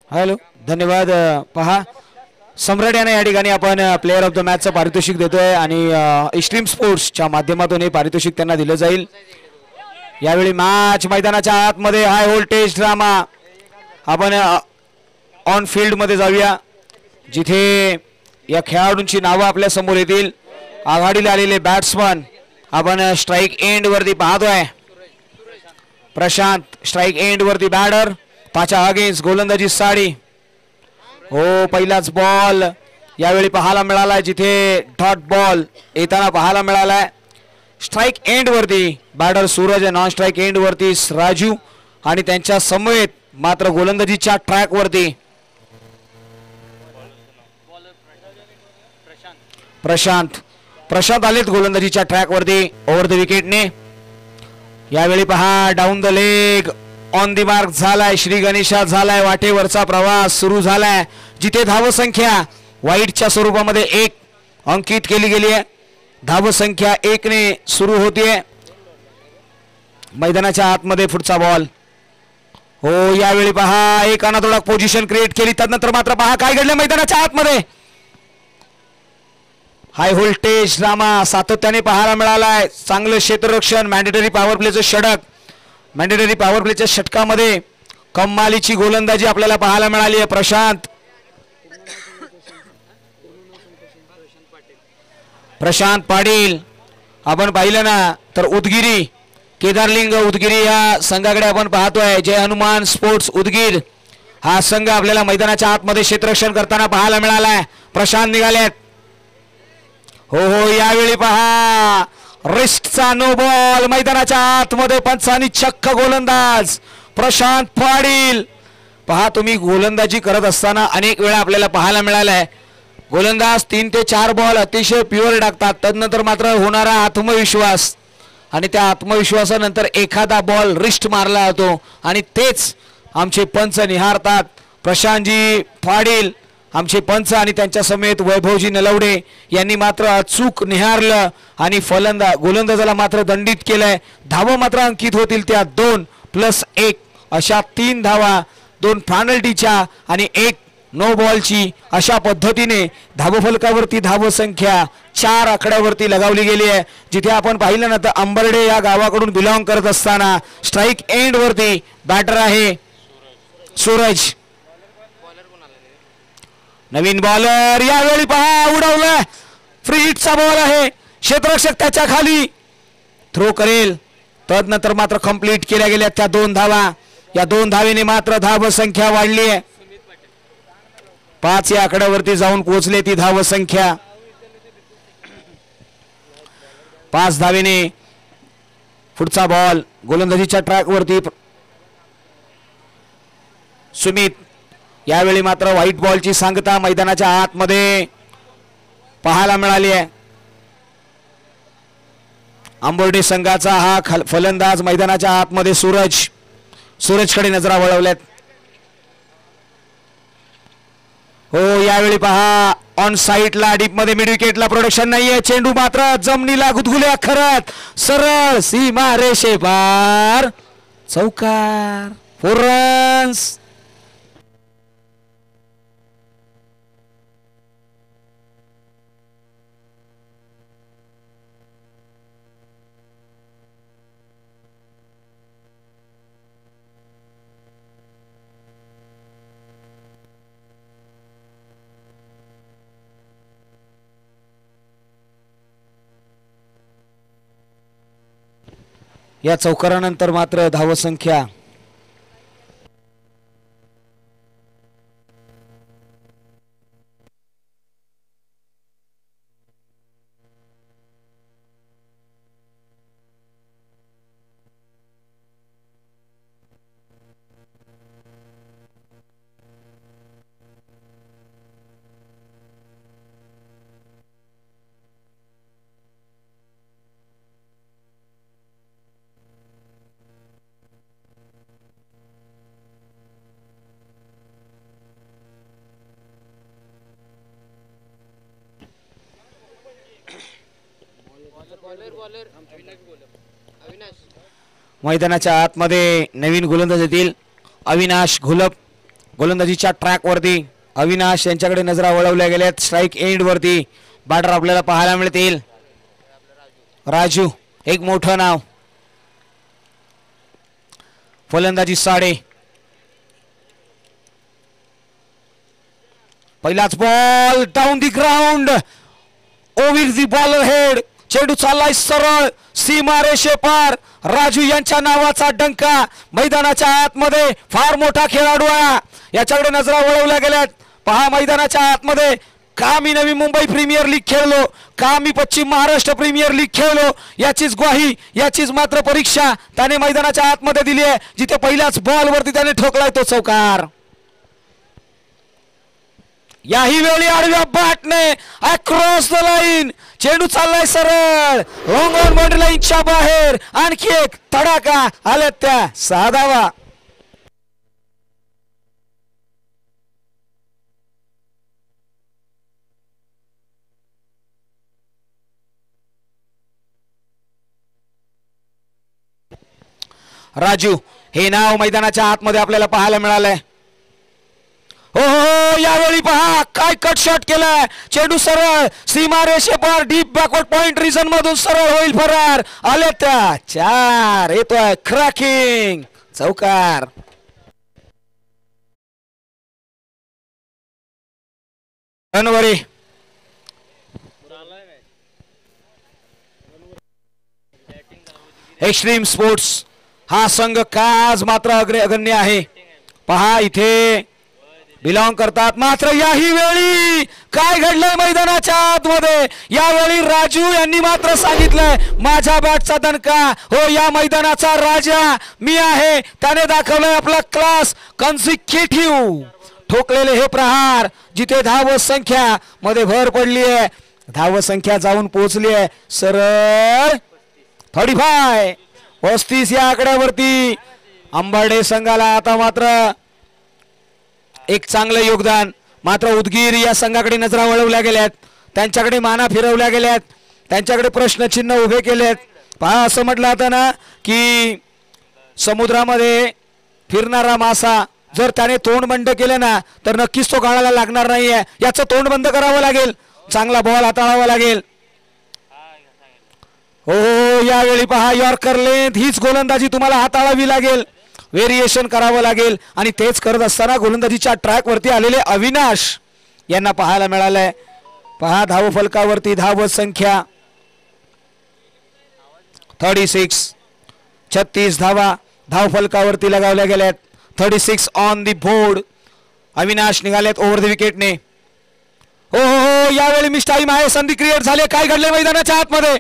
Hello, धन्यवाद. पहा, सम्राट यांना या ठिकाणी आपण प्लेअर ऑफ द मॅचचं पारितोषिक देतोय आणि एक्स्ट्रीम स्पोर्ट्सच्या माध्यमातून हे पारितोषिक त्यांना दिलं जाईल. यावेळी मॅच मैदानाच्या आतमध्ये हाय व्होल्टेज ड्रामा. आपण ऑन फील्ड मध्ये जाऊया जिथे या खेळाडूंची नावं आपल्या समोर येतील. आघाडीला आलेले बॅट्समन आपण स्ट्राईक एंड वरती पाहतोय. प्रशांत स्ट्राईक एंड वरती बॅटर, पाचा अगेन्स्ट गोलंदाजी साडी. हो, पहिलाच बॉल यावेळी पाहायला मिळालाय जिथे डॉट बॉल येताना पाहायला मिळालाय. स्ट्राईक एंड वरती batter Suraj, non strike end वरती राजू आणि त्यांच्या समवेत मात्र गोलंदाजीच्या ट्रॅक वरती प्रशांत आलेत गोलंदाजीच्या ट्रॅक वरती ओव्हर द विकेटने. यावेळी पहा down the leg on the mark झालाय. श्री गणेशा झालाय. वाटेवरचा प्रवास सुरू झालाय जिथे धावसंख्या वाईटच्या स्वरूपामध्ये 1 अंकित केली गेली आहे. धावसंख्या 1 ने सुरू होतीये. मैदानाच्या आतमध्ये पुढचा बॉल. हो, यावेळी पहा एक अनातोडक पोझिशन क्रिएट केली. त्यानंतर मात्र पहा काय घडलं मैदानाच्या आतमध्ये. हाय व्होल्टेज ड्रामा सातत्याने पाहायला मिळालाय. चांगलं क्षेत्ररक्षण, मॅन्डेटरी पॉवर प्लेचं षटक. मॅन्डेटरी पॉवर प्लेच्या षटकामध्ये कमालीची गोलंदाजी आपल्याला पाहायला मिळाली आहे. प्रशांत पाटील आपण पाहिलं ना तर उदगिरी केदारलिंग उदगिरी या संघाकडे आपण पाहतोय. जय हनुमान स्पोर्ट्स उदगीर हा संघ आपल्याला मैदानाच्या आतमध्ये क्षेत्ररक्षण करताना पाहायला मिळालाय. प्रशांत निघालेत. हो, यावेळी पहा रिस्टचा नो बॉल. मैदानाच्या आतमध्ये पंचांनी चक्क गोलंदाज प्रशांत पाटील. पहा, तुम्ही गोलंदाजी करत असताना अनेक वेळा आपल्याला पाहायला मिळालाय गोलंदाज 3 ते 4 बॉल अतिशय प्युअर टाकतात. तदनंतर मात्र होणारा आत्मविश्वास आणि त्या आत्मविश्वासानंतर एखादा बॉल रिस्ट मारला जातो आणि तेच आमचे पंच निहारतात. प्रशांतजी पाटील आमचे पंच आणि त्यांच्या समेत वैभवजी नलवडे यांनी मात्र अचूक निहारलं आणि गोलंदाजाला मात्र दंडित केलंय. धावा मात्र अंकित होतील त्या 2+1 अशा 3 धावा, 2 पेनल्टीच्या आणि 1 नो बॉलची. अशा पद्धतीने धावफलकावरती धावसंख्या 4 आकड्यावरती लगावली गेली आहे. जिथे आपण पाहिलं ना तर अंबर्डे या गावाकडून बिलॉंग करत असताना स्ट्राईक एंड वरती बॅटर आहे सूरज. नवीन बॉलर यावेळी पहा उडवलं. फ्री हिटचा बॉल आहे. क्षेत्ररक्षक त्याच्या खाली थ्रो करेल. तदनंतर मात्र कंप्लीट केल्या गेल्या त्या 2 धावा. या 2 धावेने मात्र धावसंख्या वाढली आहे. 5 या आकड्यावरती जाऊन पोहोचले ती धावसंख्या. 5 धावेने पुढचा बॉल गोलंदाजीच्या ट्रॅक वरती सुमित. यावेळी मात्र व्हाईट बॉलची सांगता मैदानाच्या आतमध्ये पाहायला मिळाली आहे. आंबोर्डे संघाचा हा फलंदाज मैदानाच्या आतमध्ये सूरजकडे नजरा वळवल्यात. हो, यावेळी पहा ऑन साईडला डीप मध्ये मिड विकेटला प्रोडक्शन नाहीये. चेंडू मात्र जमिनीला गुदगुल्या खरत सरळ सीमा रेषे पार. चौकार. 4 रन्स. या चौकारानंतर मात्र धावसंख्या मैदानाच्या आतमध्ये नवीन गोलंदाज येतील. अविनाश घोलप गोलंदाजीच्या ट्रॅक वरती अविनाश यांच्याकडे नजरा वळवल्या गेल्यात. स्ट्राईक एंड वरती बॅटर आपल्याला पाहायला मिळतील. राजू एक मोठं नाव. फलंदाजी साडे. पहिलाच ball down the ground. Over the bowler head. चेंडू चाललाय सरळ सीमा रेषेपार. राजू यांच्या नावाचा डंका मैदानाच्या आतमध्ये. फार मोठा खेळाडू आहे. याच्याकडे नजरा वळवल्या गेल्यात. पहा मैदानाच्या आतमध्ये का मी नवी मुंबई प्रीमियर लीग खेळलो, का मी पश्चिम महाराष्ट्र प्रीमियर लीग खेळलो, याचीच ग्वाही, याचीच मात्र परीक्षा त्याने मैदानाच्या आतमध्ये दिली आहे. जिथे पहिल्याच बॉल वरती त्याने ठोकलाय तो चौकार. याही वेळी आडव्या बॅटने अक्रॉस द लाईन. चेंडू चाललाय सरळ लॉंग ऑन बाउंड्री लाईनच्या बाहेर. आणखी एक तडाखा आल्या त्या 6 धावा. राजू हे नाव मैदानाच्या आतमध्ये आपल्याला पाहायला मिळालंय. हो हो यावेळी पहा काय कट शॉट केलाय. चेंडू सरळ सीमा रेषेपार डीप बॅकवर्ड पॉइंट रिजन मधून सरळ होईल फरार. आले त्या 4. येतोय क्रॅकिंग चौकार. रनवरी एक्स्ट्रीम स्पोर्ट्स हा संघ का आज मात्र अग्रगण्य आहे. पहा इथे बिलॉंग करतात. मात्र याही वेळी काय घडलंय मैदानाच्या आतमध्ये. यावेळी राजू यांनी मात्र सांगितलंय माझ्या बॅटचा दणका. हो या मैदानाचा राजा मी आहे. त्याने दाखवलंय आपला क्लास. कन्सिक्युटिव्ह ठोकलेले हे प्रहार जिथे धाव संख्या मध्ये भर पडली आहे. धाव संख्या जाऊन पोहोचली आहे सरळ 35 या आकड्यावरती. अंबाडे संघाला आता मात्र एक चांगलं योगदान. मात्र उदगीर या संघाकडे नजरा वळवल्या गेल्यात. त्यांच्याकडे माना फिरवल्या गेल्यात. त्यांच्याकडे प्रश्नचिन्ह उभे केलेत. पहा असं म्हटलं जातं ना की समुद्रामध्ये फिरणारा मासा जर त्याने तोंड बंद केलं ना तर नक्कीच तो गाळाला लागणार नाहीये. याचं तोंड बंद करावं लागेल. चांगला बॉल हाताळावा लागेल. हो यावेळी पहा यॉर्कर लेंथ हीच गोलंदाजी तुम्हाला हाताळावी लागेल. व्हेरिएशन करावं लागेल. आणि तेच करत असताना गोलंदाजीच्या ट्रॅक वरती आलेले अविनाश यांना पाहायला मिळालंय. पहा धाव फलकावरती धाव संख्या 36 धावा धाव फलकावरती लगावल्या गेल्यात. 36 ऑन दी बोर्ड. अविनाश निघालेत ओव्हर द विकेटने. हो हो यावेळी मिस टाइम आहे. संधी क्रिएट झाले. काय घडले मैदानाच्या आतमध्ये.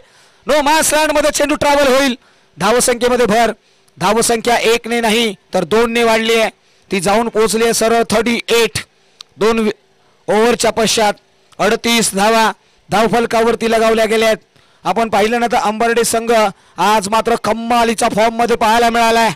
नो मास लँड मध्ये चेंडू ट्रॅव्हल होईल. धावसंख्येमध्ये भर. धावसंख्या 1 ने नाही तर 2 ने वाढली आहे. ती जाऊन पोहोचली आहे सरळ 38. 2 ओव्हरच्या पश्चात 38 धावा धावफलकावरती लगावल्या गेल्यात. आपण पाहिलं ना तर अंबर्डे संघ आज मात्र कमालीच्या फॉर्म मध्ये पाहायला मिळालाय.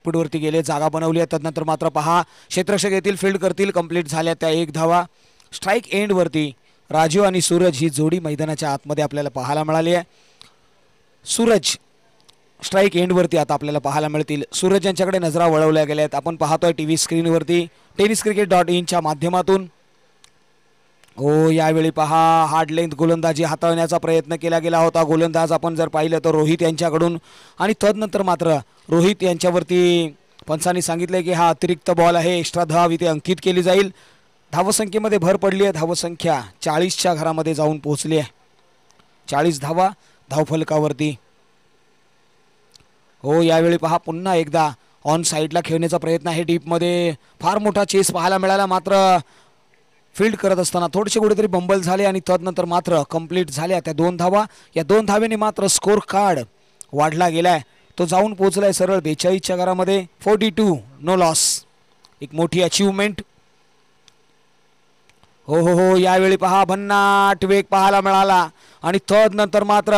पुढवरती गेले. जागा बनवली आहे. त्यानंतर मात्र पहा क्षेत्ररक्षक येतील फील्ड करतील. कंप्लीट झाल्या त्या 1 धावा. स्ट्राईक एंड वरती राजू आणि सूरज ही जोडी मैदानाच्या आतमध्ये आपल्याला पाहायला मिळाली आहे. सूरज स्ट्राईक एंड वरती आता आपल्याला पाहायला मिळतील. सूरज यांच्याकडे नजरा वळवल्या गेल्या आहेत. आपण पाहतोय टीव्ही स्क्रीनवरती tenniscricket.in च्या माध्यमातून. हो यावेळी पहा हार्ड लेंथ गोलंदाजी हाताळण्याचा प्रयत्न केला गेला होता. गोलंदाज आपण जर पाहिलं तर रोहित यांच्याकडून. आणि तदनंतर मात्र रोहित यांच्यावरती पंचांनी सांगितले की हा अतिरिक्त बॉल आहे. एक्स्ट्रा धाव इथे अंकित केली जाईल. धावसंख्येमध्ये भर पडली आहे. धावसंख्या 40च्या घरामध्ये जाऊन पोहोचली आहे. 40 धावा धावफलकावरती. हो यावेळी पहा पुन्हा एकदा ऑन साईडला खेळण्याचा प्रयत्न आहे. डीपमध्ये फार मोठा चेस पाहायला मिळाला, मात्र फील्ड करत असताना थोडेसे कुठेतरी बंबल झाले आणि तदनंतर मात्र कंप्लीट झाल्या त्या 2 धावा. या 2 धावेने मात्र स्कोर कार्ड वाढला गेलाय, तो जाऊन पोहोचलाय सरळ 42च्या घरामध्ये. 42 नो लॉस, एक मोठी अचीवमेंट. हो हो हो, यावेळी पहा भन्नाट वेग पाहायला मिळाला आणि तदनंतर मात्र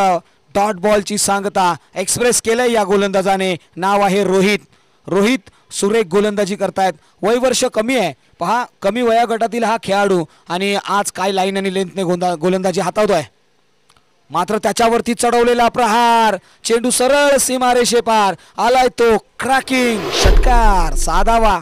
डॉट बॉलची सांगता एक्सप्रेस केलंय या गोलंदाजाने. नाव आहे रोहित. रोहित सुरेख गोलंदाजी करतायत. वय वर्ष कमी आहे पहा, कमी वया गटातील हा खेळाडू आणि आज काय लाईन आणि लेंथने गोलंदाजी हातावतोय. मात्र त्याच्यावरती चढवलेला प्रहार, चेंडू सरळ सीमारेषे पार आलाय, तो क्रॅकिंग षटकार, साधावा.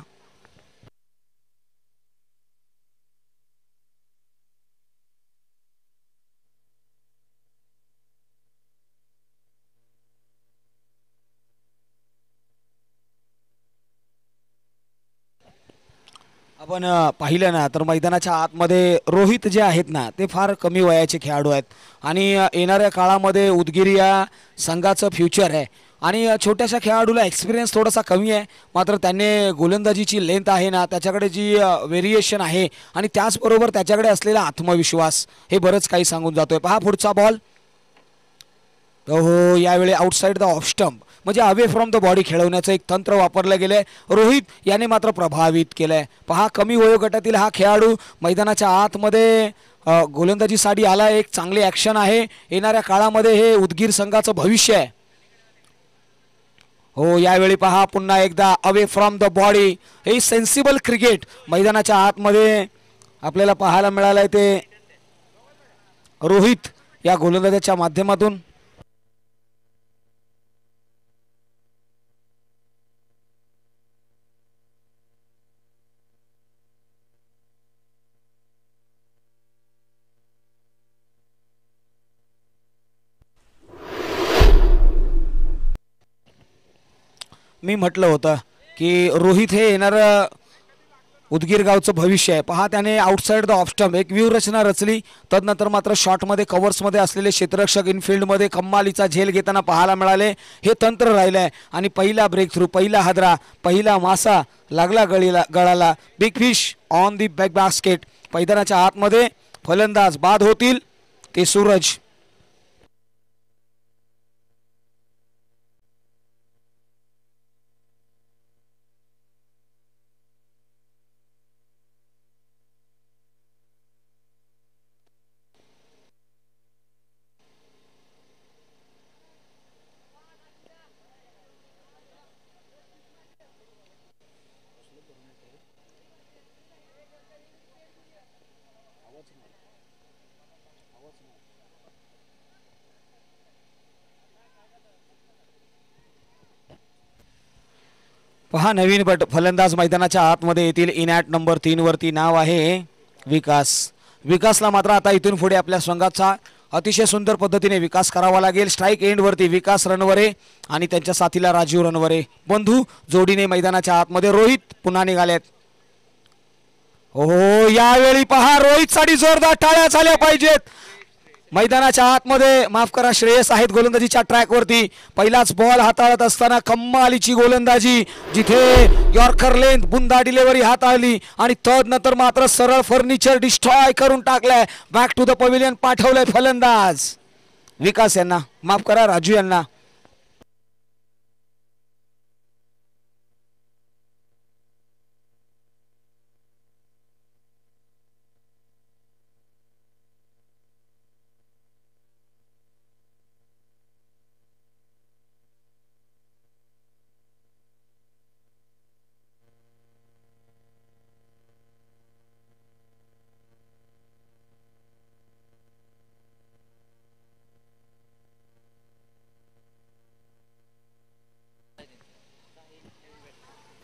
आपण पाहिलं ना तर मैदानाच्या आतमध्ये रोहित जे आहेत ना ते फार कमी वयाचे खेळाडू आहेत आणि येणाऱ्या काळामध्ये उदगीर या संघाचं फ्युचर आहे. आणि छोट्याशा खेळाडूला एक्सपिरियन्स थोडासा कमी आहे, मात्र त्याने गोलंदाजीची लेंथ आहे ना त्याच्याकडे जी व्हेरिएशन आहे आणि त्याचबरोबर त्याच्याकडे असलेला आत्मविश्वास हे बरंच काही सांगून जातोय. पहा पुढचा बॉल. हो, यावेळी आउटसाइड द ऑफ स्टंप म्हणजे अवे फ्रॉम द बॉडी खेळवण्याचं एक तंत्र वापरलं गेलंय. रोहित याने मात्र प्रभावित केलंय. पहा कमी वयोगटातील हा खेळाडू मैदानाच्या आतमध्ये गोलंदाजीसाठी आला. एक चांगली ॲक्शन आहे. येणाऱ्या काळामध्ये हे उदगीर संघाचं भविष्य आहे. हो, यावेळी पहा पुन्हा एकदा अवे फ्रॉम द बॉडी. हे सेन्सिबल क्रिकेट मैदानाच्या आतमध्ये आपल्याला पाहायला मिळालंय ते रोहित या गोलंदाजाच्या माध्यमातून. मी म्हटलं होतं की रोहित हे येणारं उदगीर गावचं भविष्य आहे. पहा त्याने आउटसाइड द ऑफ स्टंप एक व्यूहरचना रचली, तदनंतर मात्र शॉटमध्ये कव्हर्समध्ये असलेले क्षेत्ररक्षक इनफिल्डमध्ये कम्मालीचा झेल घेताना पाहायला मिळाले. हे तंत्र राहिलं आहे आणि पहिला ब्रेक थ्रू, पहिला हादरा, पहिला मासा लागला गळाला. Big fish on the back basket. मैदानाच्या आतमध्ये फलंदाज बाद होतील ते सूरज. पहा नवीन फलंदाज मैदानाच्या आतमध्ये येतील. इनॅट नंबर 3 वरती नाव आहे विकास. विकासला मात्र आता इथून पुढे आपल्या संघाचा अतिशय सुंदर पद्धतीने विकास करावा लागेल. स्ट्राईक एंड वरती विकास रणवरे आणि त्यांच्या साथीला राजीव रणवरे बंधू जोडीने मैदानाच्या आतमध्ये. रोहित पुन्हा निघालेत. हो, यावेळी पहा रोहित साठी जोरदार टाळ्या झाल्या पाहिजेत. मैदानाच्या आतमध्ये माफ करा श्रेयस आहेत गोलंदाजीच्या ट्रॅकवरती. पहिलाच बॉल हाताळत असताना कम्मालीची गोलंदाजी, जिथे यॉर्कर लेंथ बुंदा डिलेव्हरी हाताळली आणि तदनंतर मात्र सरळ फर्निचर डिस्ट्रॉय करून टाकलाय. बॅक टू द पवेलियन पाठवलंय फलंदाज विकास यांना, माफ करा राजू यांना.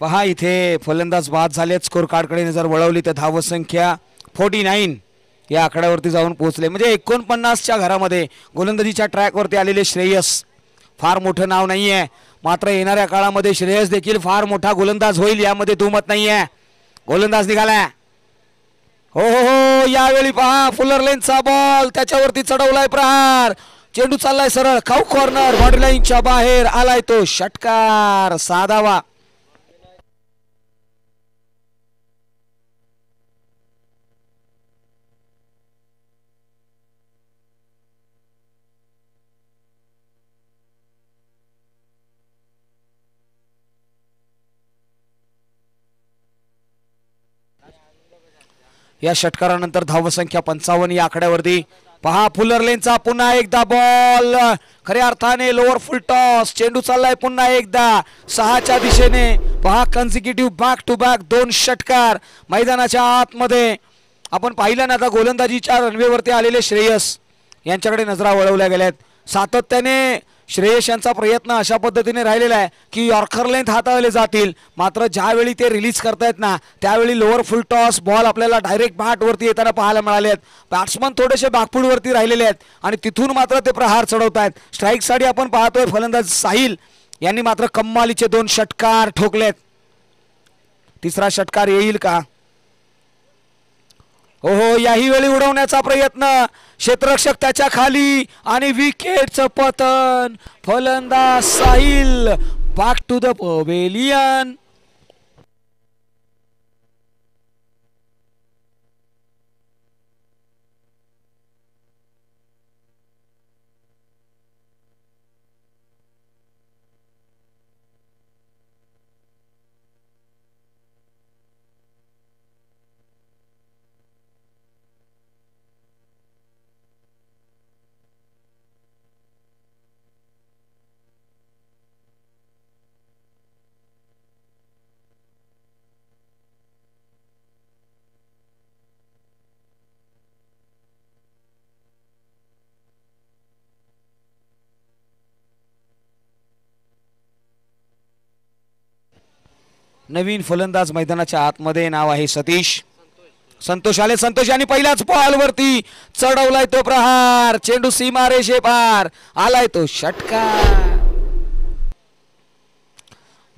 पहा इथे फलंदाज बाद झालेत. स्कोर कार्डकडे जर वळवली तर धावसंख्या 49 या आकड्यावरती जाऊन पोहोचले. म्हणजे 49च्या घरामध्ये गोलंदाजीच्या ट्रॅकवरती आलेले श्रेयस फार मोठं नाव नाहीये, मात्र येणाऱ्या काळामध्ये श्रेयस देखील फार मोठा गोलंदाज होईल यामध्ये दुमत नाहीये. गोलंदाज निघाला. हो हो हो, यावेळी पहा फुलर लेनचा बॉल, त्याच्यावरती चढवलाय प्रहार, चेंडू चाललाय सरळ खाऊ कॉर्नर, बॉडी लाईनच्या बाहेर आलाय तो षटकार, साधावा. या षटकारानंतर धावसंख्या 55 या आकड्यावरती. पहा फुलर लेनचा पुन्हा एकदा बॉल खऱ्या अर्थाने लोअर फुल टॉस. चेंडू चाललाय पुन्हा एकदा 6च्या दिशेने. पहा कन्सिक्युटिव्ह बॅक टू बॅक 2 षटकार मैदानाच्या आतमध्ये. आपण पाहिलं ना आता गोलंदाजीच्या रनवेवरती आलेले श्रेयस यांच्याकडे नजरा वळवल्या गेल्यात. सातत्याने श्रेयस यांचा प्रयत्न अशा पद्धतीने राहिलेला आहे की यॉर्कर लेंथ हाताळले जातील, मात्र ज्यावेळी ते रिलीज करतायत ना त्यावेळी लोअर फुल टॉस बॉल आपल्याला डायरेक्ट बॅटवरती येताना पाहायला मिळाले आहेत. बॅट्समन थोडेसे बॅकफूटवरती राहिलेले आहेत आणि तिथून मात्र ते प्रहार चढवत आहेत. स्ट्राईकसाठी आपण पाहतोय फलंदाज साहिल यांनी मात्र कम्मालीचे 2 षटकार ठोकलेत. तिसरा षटकार येईल का? ओहो, याही वेळी उडवण्याचा प्रयत्न. क्षेत्ररक्षक त्याच्या खाली आणि विकेटचं पतन. फलंदाज Sahil back to the pavilion. नवीन फलंदाज मैदानाच्या आतमध्ये. नाव आहे सतीश. संतोष आले. संतोष आणि पहिल्याच बॉलवरती चढवलाय तो प्रहार. चेंडू सीमारेषे पार. आलाय तो षटकार.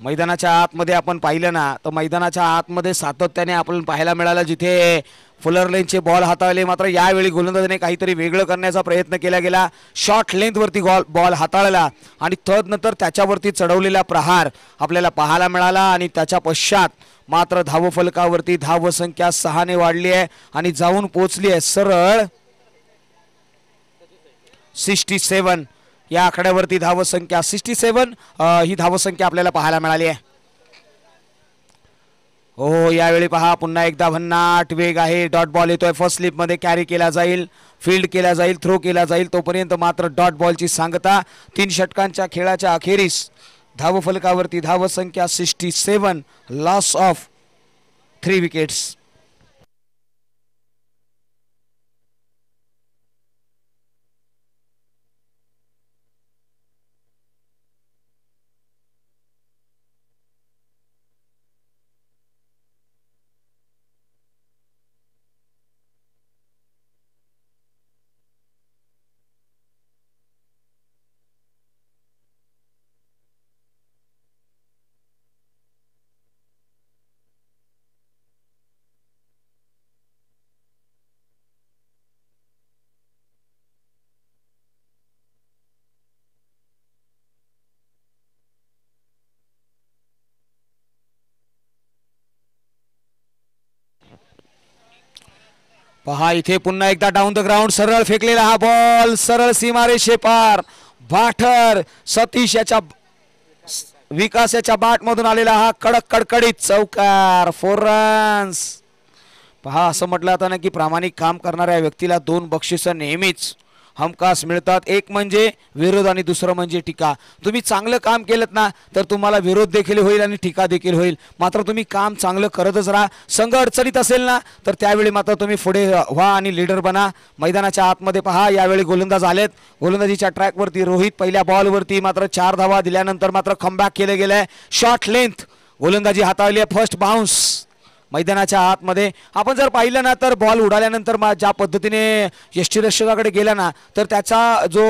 मैदानाच्या आतमध्ये आपण पाहिलं ना तर मैदानाच्या आतमध्ये सातत्याने आपण पाहायला मिळालं जिथे फुलर लेनचे बॉल हाताळले, मात्र यावेळी गोलंदाजाने काहीतरी वेगळं करण्याचा प्रयत्न केला गेला. शॉर्ट लेंथवरती बॉल हाताळला आणि तदनंतर त्याच्यावरती चढवलेला प्रहार आपल्याला पाहायला मिळाला आणि त्याच्या पश्चात मात्र धावफलकावरती धावसंख्या 6 ने वाढली आहे आणि जाऊन पोहोचली आहे सरळ 67 या आकड्यावरती. धावसंख्या 67 ही धावसंख्या आपल्याला पाहायला मिळाली आहे. हो, यावेळी पहा पुन्हा एकदा भन्नाट वेग आहे. डॉट बॉल येतोय. फर्स्ट स्लिप मध्ये कॅरी केला जाईल, फील्ड केला जाईल, थ्रो केला जाईल. तोपर्यंत मात्र डॉट बॉलची सांगता. 3 षटकांच्या खेळाच्या अखेरीस धावफलकावरती धावसंख्या 67, लॉस ऑफ 3 विकेट्स. पहा इथे पुन्हा एकदा डाऊन द ग्राउंड सरळ फेकलेला हा बॉल सरळ सीमारेषे पार. बाठर सतीश याच्या विकास याच्या बॅटमधून आलेला हा कडक कडकडीत चौकार. 4 रन्स. पहा असं म्हटलं जातं ना की प्रामाणिक काम करणाऱ्या व्यक्तीला 2 बक्षिस नेहमीच हमखास मिळतात. एक म्हणजे विरोध आणि दुसरं म्हणजे टीका. तुम्ही चांगलं काम केलं ना तर तुम्हाला विरोध देखील होईल आणि टीका देखील होईल, मात्र तुम्ही काम चांगलं करतच राहा. संघ अडचणीत असेल ना तर त्यावेळी मात्र तुम्ही पुढे व्हा आणि लीडर बना. मैदानाच्या आतमध्ये पहा यावेळी गोलंदाज आलेत. गोलंदाजीच्या ट्रॅकवरती रोहित पहिल्या बॉलवरती मात्र 4 धावा दिल्यानंतर मात्र कमबॅक केले गेले. शॉर्ट लेंथ गोलंदाजी हाताळली आहे. फर्स्ट बाउन्स मैदानाच्या आतमध्ये. आपण जर पाहिलं ना तर बॉल उडाल्यानंतर ज्या पद्धतीने यष्टीरक्षकाकडे गेला ना तर त्याचा जो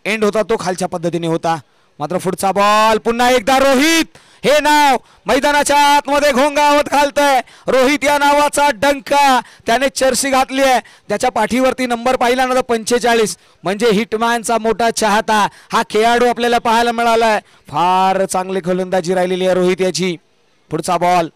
एंड होता तो खालच्या पद्धतीने होता. मात्र पुढचा बॉल पुन्हा एकदा रोहित हे नाव मैदानाच्या आतमध्ये घोंगावत घालतंय. रोहित या नावाचा डंका त्याने चर्सी घातली आहे. त्याच्या पाठीवरती नंबर पाहिला ना तर 45 म्हणजे हिटमॅनचा मोठा चाहता हा खेळाडू आपल्याला पाहायला मिळालाय. फार चांगली गोलंदाजी राहिलेली आहे रोहित याची. पुढचा बॉल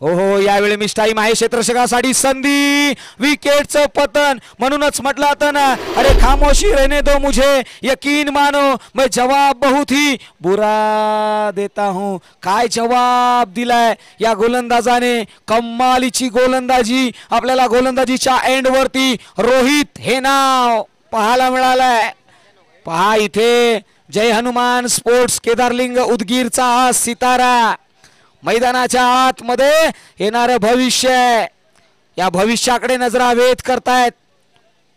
हो हो, यावेळी मिस टाइम आहे क्षेत्ररक्षकासाठी. संधी, विकेटचं पतन. म्हणूनच म्हटलं होतं ना, अरे खामोशी रहने दो मुझे, यकीन मानो मैं जवाब बहुत ही बुरा देता हूं. काय जवाब दिलाय या गोलंदाजाने. कमालीची गोलंदाजी आपल्याला गोलंदाजीच्या एंड वरती रोहित हे नाव पाहायला मिळालंय. पहा इथे जय हनुमान स्पोर्ट्स केदारलिंग उदगीरचा हा सितारा मैदानाच्या आतमध्ये येणारं भविष्य, या भविष्याकडे नजरा वेध करतायत.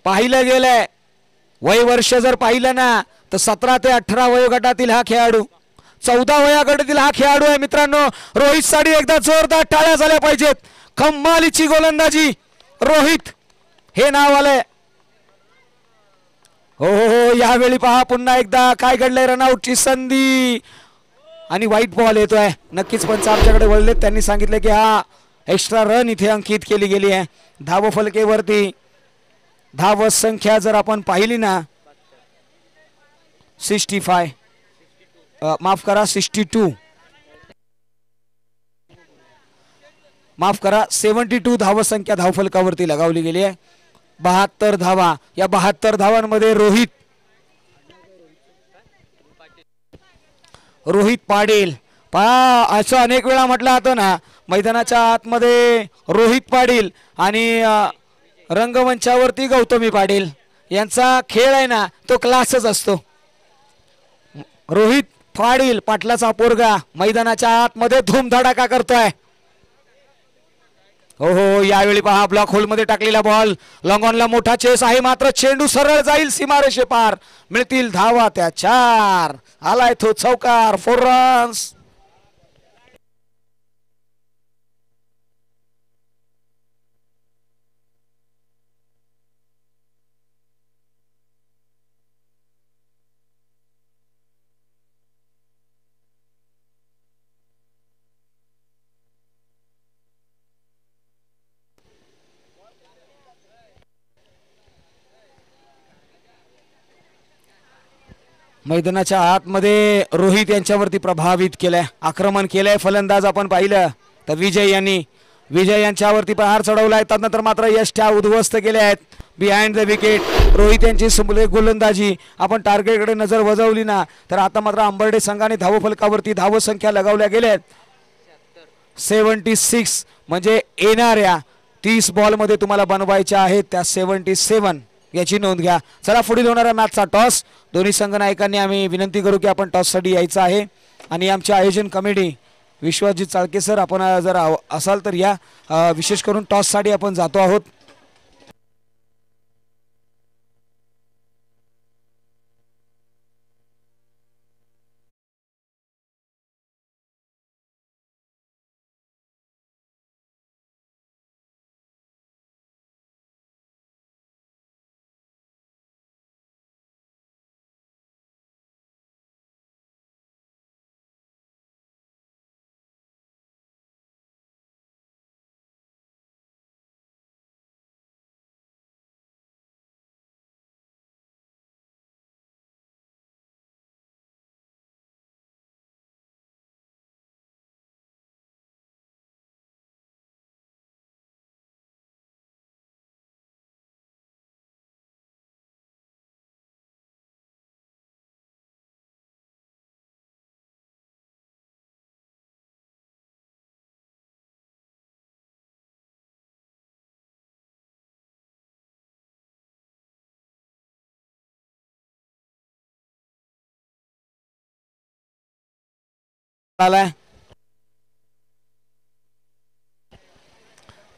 पाहिलं गेलंय वय वर्ष जर पाहिलं ना तर 17 ते 18 वयोगटातील हा खेळाडू, 14 वयोगटातील हा खेळाडू आहे मित्रांनो. रोहित साठी एकदा जोरदार टाळ्या झाल्या पाहिजेत. कमालीची गोलंदाजी, रोहित हे नाव आलंय. हो हो हो, यावेळी पहा पुन्हा एकदा काय घडलंय. रनआउटची संधी आणि व्हाईट बॉल येतोय. नक्कीच पंच आमच्याकडे वळले, त्यांनी सांगितले की हा एक्स्ट्रा रन इथे अंकित केली गेली आहे. धावफलकेवरती धाव संख्या जर आपण पाहिली ना 65 माफ करा 62 माफ करा 72 धाव संख्या धावफलकावरती लगावली गेली आहे. 72 धावा. या 72 धावांमध्ये रोहित पाटील पहा असं अनेक वेळा म्हटलं होतं ना, मैदानाच्या आतमध्ये रोहित पाटील आणि रंगमंचावरती गौतमी पाटील यांचा खेळ आहे ना तो क्लासच असतो. रोहित पाटील पाटलाचा पोरगा मैदानाच्या आतमध्ये धूमधडाका करतोय. हो हो, यावेळी पहा ब्लॉक होल मध्ये टाकलेला बॉल. लॉंग ऑनला मोठा चेस आहे, मात्र चेंडू सरळ जाईल सीमारेषे पार. मिळतील धावा त्या 4. आलाय तो चौकार. 4 रन्स. मैदानाच्या आतमध्ये रोहित यांच्यावरती प्रभावित केलंय, आक्रमण केलंय. फलंदाज आपण पाहिलं तर विजय यांच्यावरती प्रहार चढवलाय. त्यानंतर मात्र यष्ट्या उद्ध्वस्त केल्या आहेत. बिहाइंड द विकेट रोहित यांची गोलंदाजी आपण टार्गेटकडे नजर वजवली ना तर आता मात्र अंबर्डे संघाने धावफलकावरती धावसंख्या लगावल्या गेल्या आहेत 76. म्हणजे येणाऱ्या 30 बॉलमध्ये तुम्हाला बनवायच्या आहेत त्या 77 याची नोंद घ्या. चला पुढील होणारा मॅचचा टॉस. दोन्ही संघ नायकांनी आम्ही विनंती करू की आपण टॉससाठी यायचं आहे. आणि आमच्या आयोजन कमिटी विश्वजित चाळके सर आपण जर असाल तर या. विशेष करून टॉससाठी आपण जातो आहोत.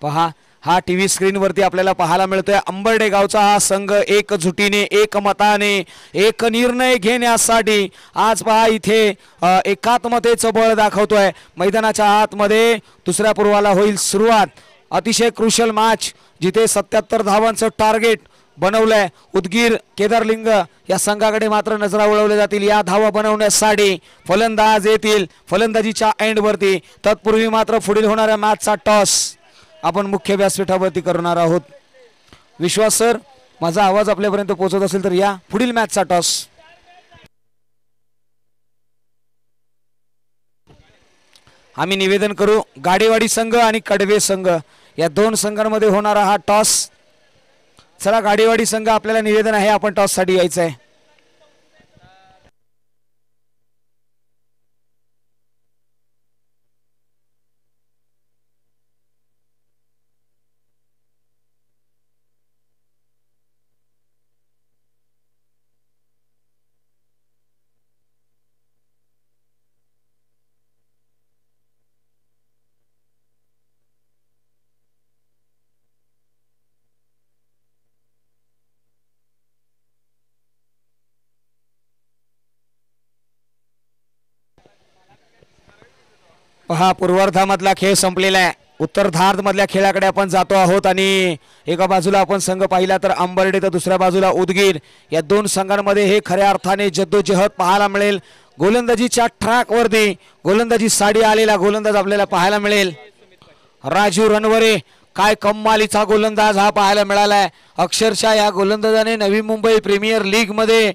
पहा हा टीव्ही स्क्रीन वरती आपल्याला पाहायला मिळतोय अंबर्डे गावचा हा संघ एकजुटीने एकमताने एक निर्णय घेण्यासाठी आज पहा इथे एकात्मतेचं बळ दाखवतोय. मैदानाच्या आतमध्ये दुसऱ्या पूर्वाला होईल सुरुवात. अतिशय क्रुशल मॅच जिथे 77 धावांचं टार्गेट बनवलंय. उदगीर केदारलिंग या संघाकडे मात्र नजरा वळवल्या जातील या धावा बनवण्यासाठी. फलंदाज येतील फलंदाजीच्या एंड वरती. तत्पूर्वी मात्र पुढील होणाऱ्या मॅचचा टॉस आपण मुख्य व्यासपीठावरती करणार आहोत. विश्वास सर माझा आवाज आपल्यापर्यंत पोहोचत असेल तर या. पुढील मॅचचा टॉस. आम्ही निवेदन करू. गाडेवाडी संघ आणि कडवे संघ या दोन संघांमध्ये होणारा हा टॉस. चला गाडेवाडी संघ आपल्याला निवेदन आहे, आपण टॉस साठी यायचं आहे. पहा पूर्वार्धामधला खेळ संपलेला आहे. उत्तरार्ध मधल्या खेळाकडे आपण जातो आहोत आणि एका बाजूला आपण संघ पाहिला तर अंबर्डे तर दुसऱ्या बाजूला उदगीर. या दोन संघांमध्ये हे खऱ्या अर्थाने जद्दोजहद पाहायला मिळेल. गोलंदाजीच्या ट्रॅक वरती गोलंदाजी साडी आलेला गोलंदाज आपल्याला पाहायला मिळेल. राजू रणवरे काय कमालीचा गोलंदाज हा पाहायला मिळालाय. अक्षरशः या गोलंदाजाने नवी मुंबई प्रीमियर लीग मध्ये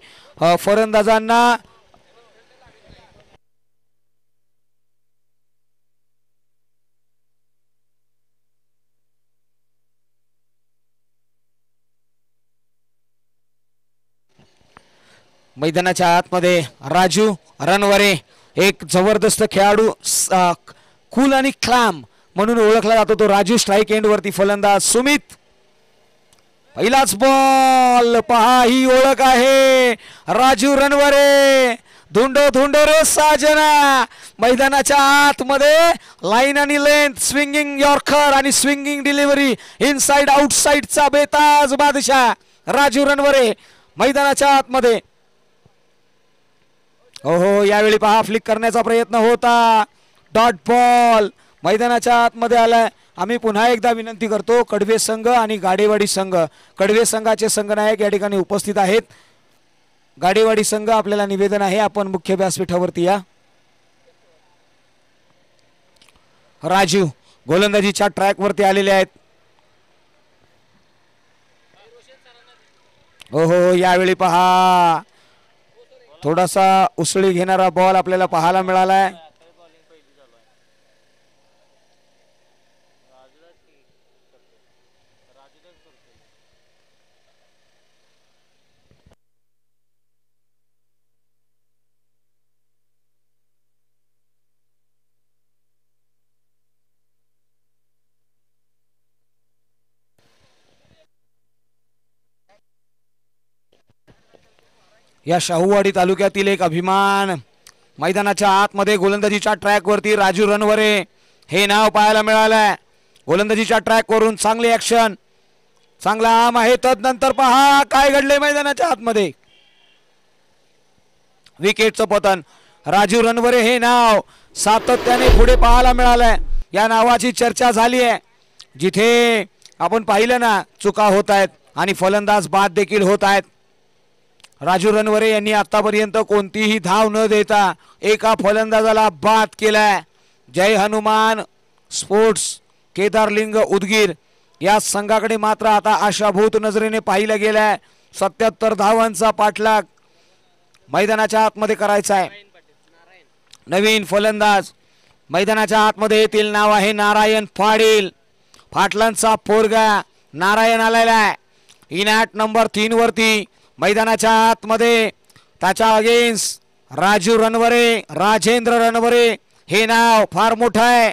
फलंदाजांना मैदानाच्या आतमध्ये राजू रणवरे एक जबरदस्त खेळाडू, कूल आणि क्लॅम म्हणून ओळखला जातो तो राजू. स्ट्राईक एंड वरती फलंदाज सुमित. पहिलाच बॉल पहा, ही ओळख आहे राजू रणवरे. धुंडो धुंडो रे साजना. मैदानाच्या आतमध्ये लाईन आणि लेंथ, स्विंगिंग यॉर्कर आणि स्विंगिंग डिलिव्हरी, इनसाइड आउटसाइडचा बेताज बादशाह राजू रणवरे मैदानाच्या आतमध्ये. हो यावेळी पहा फ्लिक करण्याचा प्रयत्न होता. डॉट बॉल मैदानाच्या आतमध्ये आलाय. आम्ही पुन्हा एकदा विनंती करतो, कडवे संघ आणि गाडेवाडी संघ, कडवे संघाचे संघनायक या ठिकाणी उपस्थित आहेत. गाडेवाडी संघ आपल्याला निवेदन आहे, आपण मुख्य व्यासपीठावरती या. राजू गोलंदाजीच्या ट्रॅक वरती आलेले आहेत. हो यावेळी पहा थोडासा उसळी घेणारा बॉल आपल्याला पाहायला मिळालाय. या शाहूवाडी तालुक्यातील एक अभिमान. मैदानाच्या आतमध्ये गोलंदाजीच्या ट्रॅक वरती राजू रणवरे हे नाव पाहायला मिळालंय. गोलंदाजीच्या ट्रॅक वरून चांगली ऍक्शन, चांगला आम आहे. तदनंतर पहा काय घडले मैदानाच्या आतमध्ये, विकेटचं पतन. राजू रणवरे हे नाव सातत्याने पुढे पाहायला मिळालंय. या नावाची चर्चा झाली आहे. जिथे आपण पाहिलं ना चुका होत आहेत आणि फलंदाज बाद देखील होत आहेत. राजू रणवरे यांनी आतापर्यंत कोणतीही धाव न देता एका फलंदाजाला बाद केलाय. जय हनुमान स्पोर्ट्स केदारलिंग उदगीर या संघाकडे मात्र आता आशाभूत नजरेने पाहिलं गेलाय. 77 धावांचा पाठलाग मैदानाच्या आतमध्ये करायचा आहे. नवीन फलंदाज मैदानाच्या आतमध्ये येतील, नाव आहे नारायण पाटील. पाटलांचा पोरगा नारायण आलेला आहे. इनॅट नंबर 3 वरती मैदानाच्या आतमध्ये त्याच्या अगेन्स्ट राजू रणवरे, राजेंद्र रणवरे हे नाव फार मोठं आहे.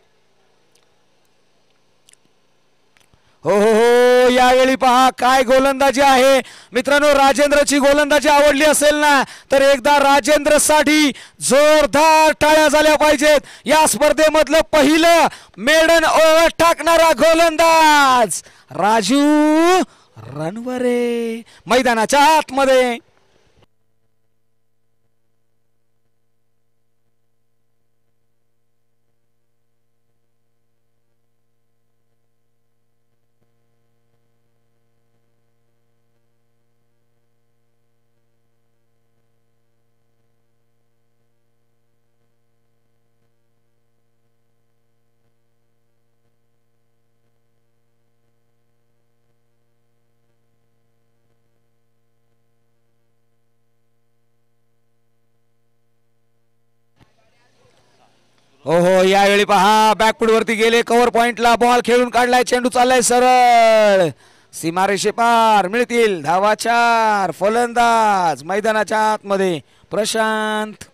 हो यावेळी पहा काय गोलंदाजी आहे मित्रांनो. राजेंद्रची गोलंदाजी आवडली असेल ना तर एकदा राजेंद्र साठी जोरदार टाळ्या झाल्या पाहिजेत. या स्पर्धेमधलं पहिलं मेडन ओव्हर टाकणारा गोलंदाज राजू रणवरे मैदानाच्या आतमध्ये. हो हो, यावेळी पहा बॅकफूट वरती गेले, कव्हर पॉइंटला बॉल खेळून काढलाय, चेंडू चाललाय सरळ सीमारेषे पार, मिळतील धावा 4. फलंदाज मैदानाच्या आतमध्ये प्रशांत.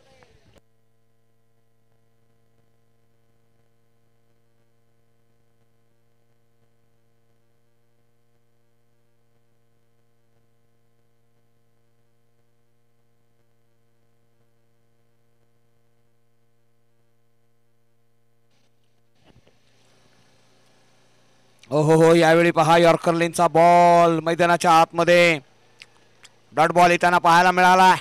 हो, यावेळी पहा यॉर्कर लेनचा बॉल मैदानाच्या आतमध्ये, डॉट बॉल येताना पाहायला मिळाला.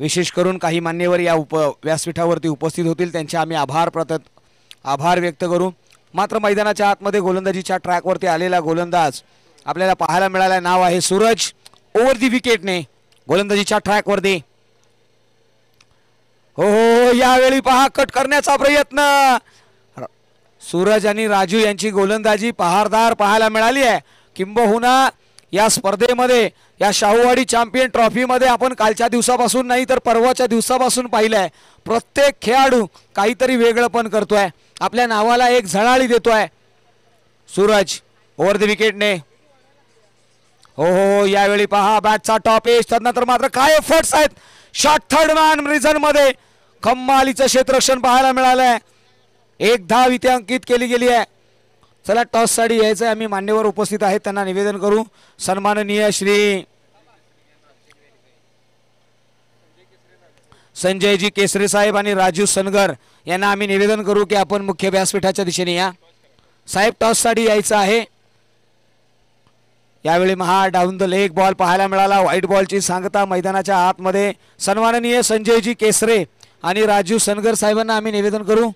विशेष करून काही मान्यवर या व्यासपीठावरती उपस्थित होतील, त्यांचे आम्ही आभार व्यक्त करू. मात्र मैदानाच्या आतमध्ये गोलंदाजीच्या ट्रॅकवरती आलेला गोलंदाज आपल्याला पाहायला मिळाला, नाव आहे सूरज. ओव्हर दी विकेटने गोलंदाजीच्या ट्रॅकवरती. हो, यावेळी पहा कट करण्याचा प्रयत्न. सूरज आणि राजू यांची गोलंदाजी पहारदार पाहायला मिळाली आहे. किंबहुना या स्पर्धेमध्ये, या शाहूवाडी चॅम्पियन ट्रॉफीमध्ये आपण कालच्या दिवसापासून नाही तर परवाच्या दिवसापासून पाहिलंय, प्रत्येक खेळाडू काहीतरी वेगळं पण करतोय, आपल्या नावाला एक झळाळी देतोय. सूरज ओव्हर द विकेटने. हो, यावेळी पहा बॅटचा टॉप एज, त्यानंतर मात्र काय एफर्ट्स आहेत. शॉट थर्ड मॅन रिझन मध्ये कमालीचं क्षेत्ररक्षण पाहायला मिळालंय. एक धाव इथे अंकित केली गेली आहे. चला टॉस साठी यायचं, आम्ही मान्यवर उपस्थित आहेत त्यांना निवेदन करू. सन्माननीय श्री संजयजी केसरे साहेब आणि राजू सनगर यांना आम्ही निवेदन करू की आपण मुख्य व्यासपीठाच्या दिशेने या. साहेब टॉस साठी यायचं आहे. यावेळी महा डाऊन द लेग बॉल पाहायला मिळाला. व्हाईट बॉलची सांगता मैदानाच्या आतमध्ये सन्माननीय संजयजी केसरे आणि राजू सनगर साहेबांना आम्ही निवेदन करू.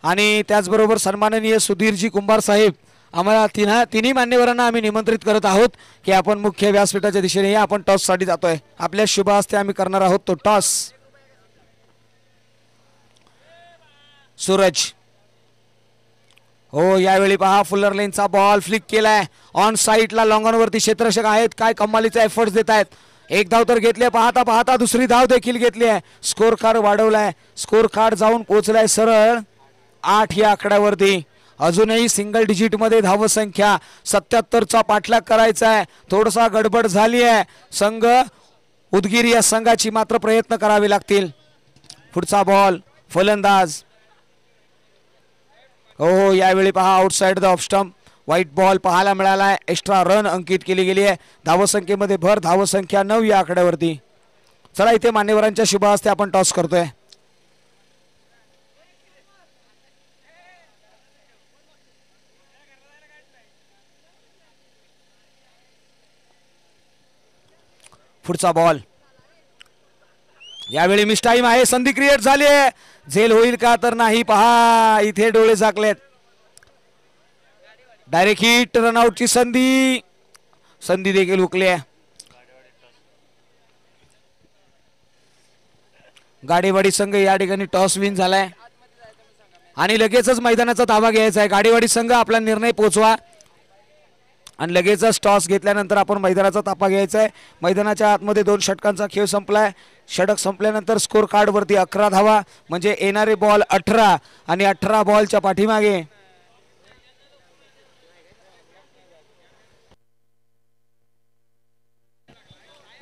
आणि त्याचबरोबर सन्माननीय सुधीरजी कुंभार साहेब, आम्हाला तिन्ही मान्यवरांना आम्ही निमंत्रित करत आहोत की आपण मुख्य व्यासपीठाच्या दिशेने या. आपण टॉस साठी जातोय, आपल्या शुभ हस्ते आम्ही करणार आहोत तो टॉस. सूरज. हो, यावेळी पहा फुलर लेनचा बॉल फ्लिक केलाय ऑन साईडला. लॉंग ऑन वरती क्षेत्ररक्षक आहेत, काय कमालीचा एफर्ट्स देत आहेत. एक धाव तर घेतली, पाहता पाहता दुसरी धाव देखील घेतली आहे. स्कोर कार्ड वाढवलाय, स्कोर कार्ड जाऊन पोहोचलाय सरळ 8 या आकड्यावरती. अजूनही सिंगल डिजिट मध्ये धावसंख्या 77चा पाठलाग करायचा आहे. थोडासा गडबड झाली आहे संघ उदगीर या संघाची, मात्र प्रयत्न करावे लागतील. पुढचा बॉल फलंदाज. हो, यावेळी पहा outside the off stump white ball पाहायला मिळाला आहे. एक्स्ट्रा रन अंकित केली गेली आहे. धावसंख्येमध्ये भर, धावसंख्या 9 या आकड्यावरती. चला इथे मान्यवरांच्या शुभ हस्ते आपण टॉस करतोय. पुढचा बॉल. यावेळी मिस टाइम आहे, संधी क्रिएट झाली आहे. झेल होईल का तर नाही, पहा इथे डोळे झाकलेत. डायरेक्ट हिट, रनआउटची संधी देखील हुकली आहे. गाडीवाडी संघ या ठिकाणी टॉस विन झालाय आणि लगेचच मैदानाचा ताबा घ्यायचा आहे. गाडीवाडी संघ आपला निर्णय पोहोचवा आणि लगेचच टॉस घेतल्यानंतर आपण मैदानाचा ताबा घ्यायचा आहे. मैदानाच्या आतमध्ये 2 षटकांचा खेळ संपलाय. षटक संपल्यानंतर स्कोर कार्ड वरती 11 धावा, म्हणजे येणारे बॉल 18 आणि 18 बॉलच्या पाठीमागे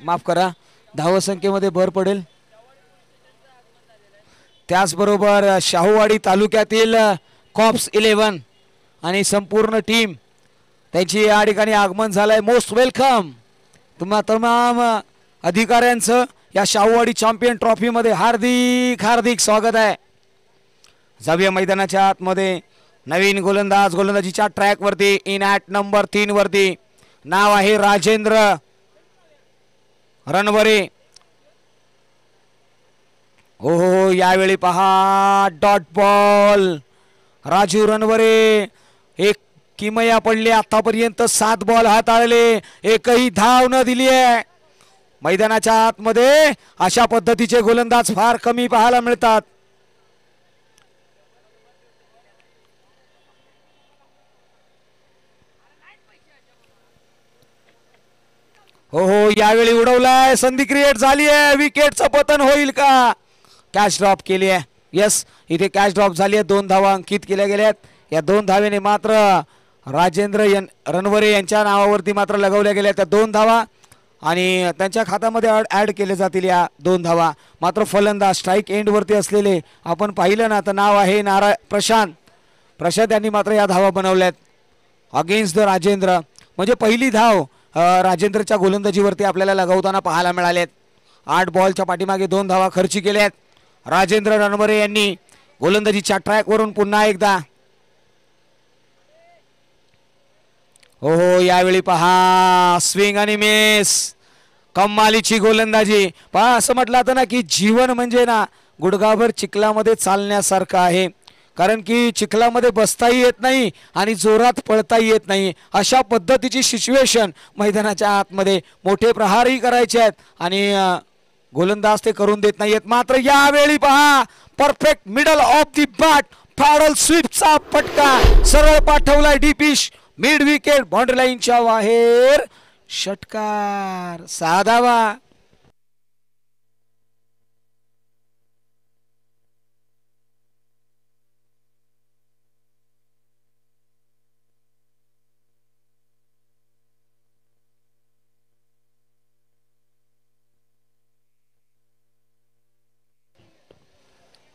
माफ करा, धावसंख्येमध्ये भर पडेल. त्याचबरोबर शाहूवाडी तालुक्यातील कॉप्स 11 आणि संपूर्ण टीम त्यांची या ठिकाणी आगमन झालंय. मोस्ट वेलकम तुम्हा तमाम अधिकाऱ्यांचं या शाहूवाडी चॅम्पियन ट्रॉफी मध्ये हार्दिक हार्दिक स्वागत आहे. जाऊया मैदानाच्या आतमध्ये. नवीन गोलंदाज गोलंदाजीच्या ट्रॅक वरती, इन ॲट नंबर 3 वरती, नाव आहे राजेंद्र रणवरे. हो, यावेळी पहा डॉट बॉल. राजू रणवरे एक किमया पडली. आतापर्यंत 7 बॉल हाताळले, एकही धाव न दिली आहे. मैदानाच्या आतमध्ये अशा पद्धतीचे गोलंदाज फार कमी पाहायला मिळतात. हो, यावेळी उडवलाय, संधी क्रिएट झाली आहे. विकेटचं पतन होईल का कॅच ड्रॉप केली आहे. यस, इथे कॅच ड्रॉप झाली आहे. 2 धावा अंकित केल्या गेल्यात. या 2 धावेने मात्र राजेंद्र रणवरे यांच्या नावावरती मात्र लगवल्या गेल्या त्या 2 धावा आणि त्यांच्या खात्यामध्ये ऍड केले जातील या 2 धावा. मात्र फलंदाज स्ट्राईक एंड वरती असलेले आपण पाहिलं ना तर नाव आहे प्रशांत यांनी मात्र या धावा बनवल्यात अगेन्स्ट द राजेंद्र. म्हणजे पहिली धाव राजेंद्रच्या गोलंदाजीवरती आपल्याला लगवताना पाहायला मिळालेत. 8 बॉलच्या पाठीमागे 2 धावा खर्ची केल्यात राजेंद्र रणवरे यांनी गोलंदाजीच्या ट्रॅकवरून. पुन्हा एकदा हो यावेळी पहा स्विंग आणि मिस, कमालीची गोलंदाजी. पहा असं म्हटलं होतं ना की जीवन म्हणजे ना गुडघाभर चिखलामध्ये चालण्यासारखं आहे. कारण की चिखलामध्ये बसताही येत नाही आणि जोरात पळताही येत नाही. अशा पद्धतीची सिच्युएशन मैदानाच्या आतमध्ये. मोठे प्रहारही करायचे आहेत आणि गोलंदाज ते करून देत नाहीयेत. मात्र यावेळी पहा perfect middle off the bat paddle स्वीपचा फटका सरळ पाठवलाय डीपिश मिड विकेट बाउंड्री लाईनच्या बाहेर. षटकार 6 धावा.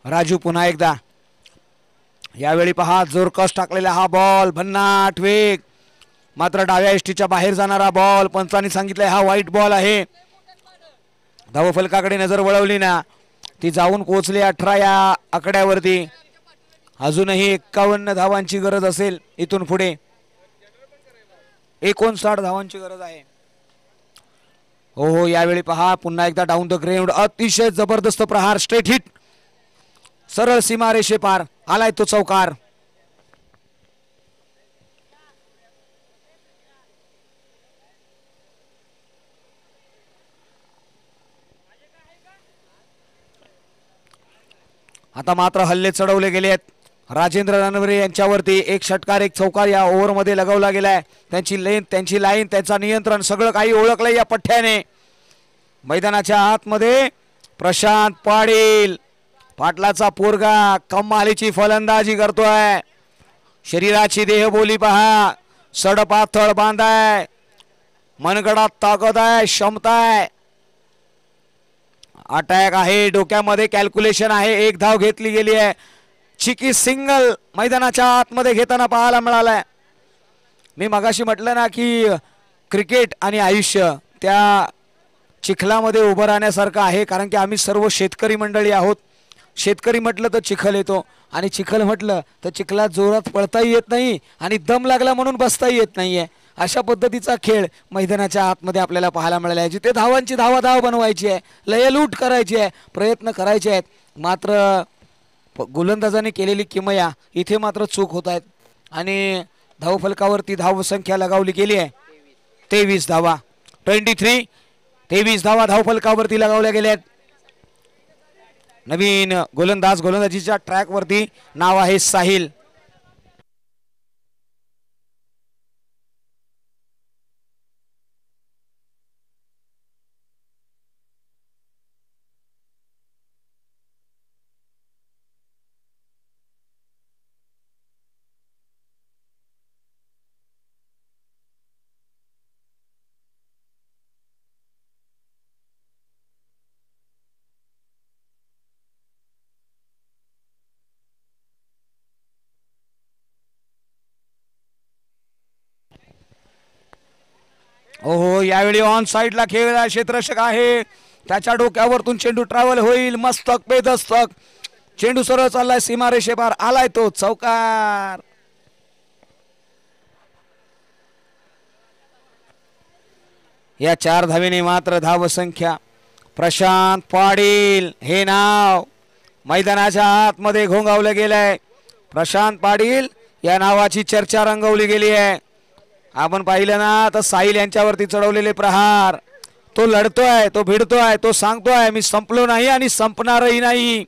राजू पुन्हा एकदा यावेळी पहा जोरकस टाकलेला हा बॉल भन्नाट वेग. मात्र डाव्या एसटीच्या बाहेर जाणारा बॉल. पंचांनी सांगितलंय हा वाईट बॉल आहे. धावफलकाकडे नजर वळवली ना ती जाऊन पोहोचली 18 या आकड्यावरती. अजूनही 51 धावांची गरज असेल इथून पुढे. 59 धावांची गरज आहे. हो यावेळी पहा पुन्हा एकदा डाऊन द ग्राउंड अतिशय जबरदस्त प्रहार स्ट्रेट हिट सरळ सीमारेषे पार आलाय तो चौकार. आता मात्र हल्ले चढवले गेले आहेत राजेंद्र रणवरे यांच्यावरती. 1 षटकार 1 चौकार या ओव्हर मध्ये लगवला गेलाय. त्यांची लेंथ त्यांची लाईन त्यांचा नियंत्रण सगळं काही ओळखलंय या पठ्ठ्याने. मैदानाच्या आतमध्ये प्रशांत पाटील पाटलाचा पोरगा कमालीची फलंदाजी करतोय. शरीराची देहबोली पहा सडपाथळ बांधाय मनगडात ताकद आहे क्षमता आहे अटॅक आहे डोक्यामध्ये कॅल्क्युलेशन आहे. 1 धाव घेतली गेली आहे. चिकी सिंगल मैदानाच्या आतमध्ये घेताना पाहायला मिळालाय. मी मगाशी म्हटलं ना की क्रिकेट आणि आयुष्य त्या चिखलामध्ये उभं राहण्यासारखं आहे. कारण की आम्ही सर्व शेतकरी मंडळी आहोत. शेतकरी म्हटलं तर चिखल येतो आणि चिखल म्हटलं तर चिखलात जोरात पळताही येत नाही आणि दम लागला म्हणून बसताही येत नाहीये. अशा पद्धतीचा खेळ मैदानाच्या आतमध्ये आपल्याला पाहायला मिळाला आहे. जिथे धावांची धाव बनवायची आहे लयलूट करायची आहे प्रयत्न करायचे आहेत. मात्र गोलंदाजाने केलेली किमया इथे मात्र चूक होत आहेत आणि धावफलकावरती धावसंख्या लगावली गेली आहे 23 धावा. 23 धावा धावफलकावरती लगावल्या गेल्या आहेत. नवीन गोलंदाजीच्या ट्रॅक वरती नाव आहे साहिल. ओहो यावेळी ऑन साइडला खेळला क्षेत्ररक्षक आहे. त्याच्या डोक्यावरतून चेंडू ट्रॅव्हल होईल. मस्तक बेदस्तक चेंडू सरळ चाललाय सीमारेषे पार आलाय तो चौकार. या 4 धावेने मात्र धावसंख्या प्रशांत पाटील हे नाव मैदानाच्या आतमध्ये घोंगावलं गेलंय. प्रशांत पाटील या नावाची चर्चा रंगवली गेली आहे. आपण पाहिलं ना तर साहिल यांच्यावरती चढवलेले प्रहार. तो लढतोय तो भिडतोय तो सांगतोय मी संपलो नाही आणि संपणारही नाही.